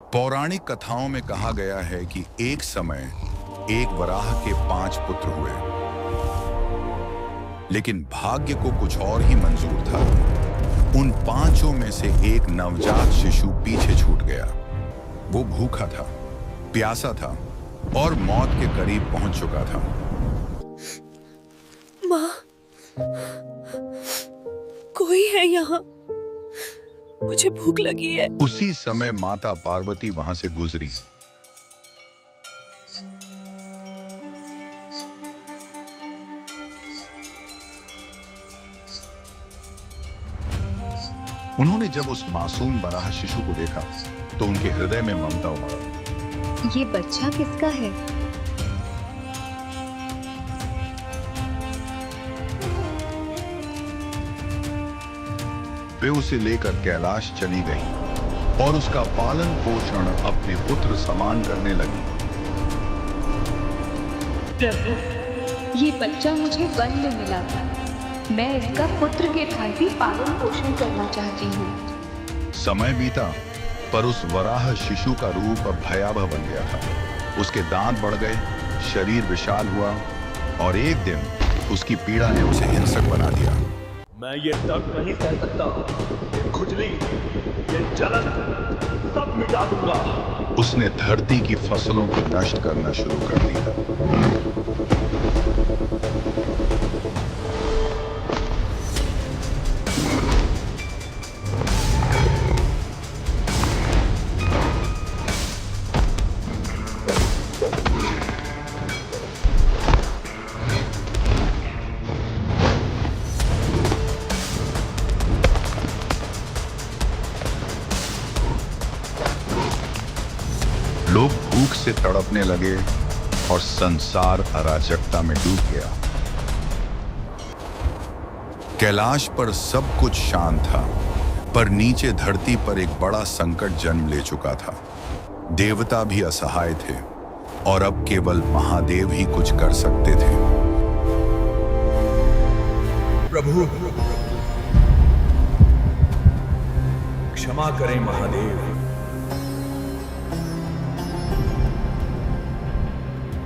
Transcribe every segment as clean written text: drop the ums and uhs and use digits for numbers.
पौराणिक कथाओं में कहा गया है कि एक समय एक वराह के 5 पुत्र हुए, लेकिन भाग्य को कुछ और ही मंजूर था। उन 5 में से एक नवजात शिशु पीछे छूट गया। वो भूखा था, प्यासा था और मौत के करीब पहुंच चुका था। माँ, कोई है यहाँ? मुझे भूख लगी है। उसी समय माता पार्वती वहां से गुजरी। उन्होंने जब उस मासूम बराह शिशु को देखा तो उनके हृदय में ममता उमड़ा। ये बच्चा किसका है? वे उसे लेकर कैलाश चली गईं और उसका पालन पोषण अपने पुत्र समान करने लगी। प्रभु, ये बच्चा मुझे वन में मिला था। मैं इसका पुत्र के भांति पालन पोषण करना चाहती हूँ। समय बीता, पर उस वराह शिशु का रूप अब भयावह बन गया था। उसके दांत बढ़ गए, शरीर विशाल हुआ और एक दिन उसकी पीड़ा ने उसे हिंसक बना दिया। मैं ये तक नहीं सह सकता। ये खुजली, ये जलन, सब मिटा दूंगा। उसने धरती की फसलों को नष्ट करना शुरू कर दिया। लोग भूख से तड़पने लगे और संसार अराजकता में डूब गया। कैलाश पर सब कुछ शांत था, पर नीचे धरती पर एक बड़ा संकट जन्म ले चुका था। देवता भी असहाय थे और अब केवल महादेव ही कुछ कर सकते थे। प्रभु, क्षमा करें महादेव।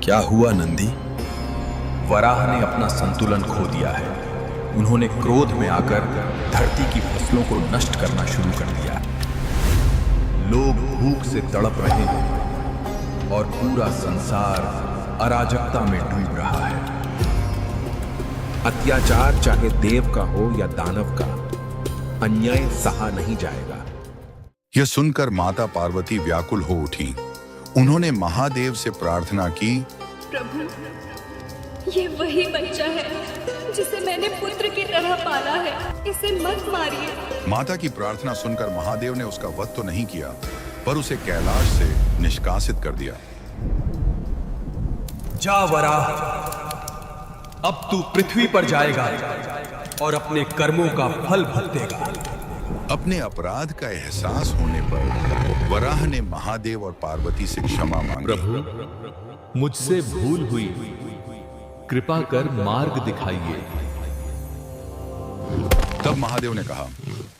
क्या हुआ नंदी? वराह ने अपना संतुलन खो दिया है। उन्होंने क्रोध में आकर धरती की फसलों को नष्ट करना शुरू कर दिया। लोग भूख से तड़प रहे हैं और पूरा संसार अराजकता में डूब रहा है। अत्याचार चाहे देव का हो या दानव का, अन्याय सहा नहीं जाएगा। यह सुनकर माता पार्वती व्याकुल हो उठी। उन्होंने महादेव से प्रार्थना की, प्रभु, ये वही बच्चा है जिसे मैंने पुत्र की तरह पाला है। इसे मत मारिए। माता की प्रार्थना सुनकर महादेव ने उसका वध तो नहीं किया, पर उसे कैलाश से निष्कासित कर दिया। जा वराह, अब तू पृथ्वी पर जाएगा और अपने कर्मों का फल भुगतेगा। अपने अपराध का एहसास होने पर वराह ने महादेव और पार्वती से क्षमा मांगी। प्रभु, मुझसे भूल हुई, कृपा कर मार्ग दिखाइए। तब महादेव ने कहा,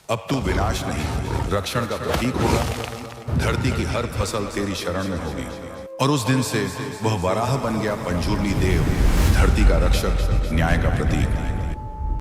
अब तू विनाश नहीं, रक्षण का प्रतीक होगा। धरती की हर फसल तेरी शरण में होगी। और उस दिन से वह वराह बन गया पंजूर्णी देव, धरती का रक्षक, न्याय का प्रतीक।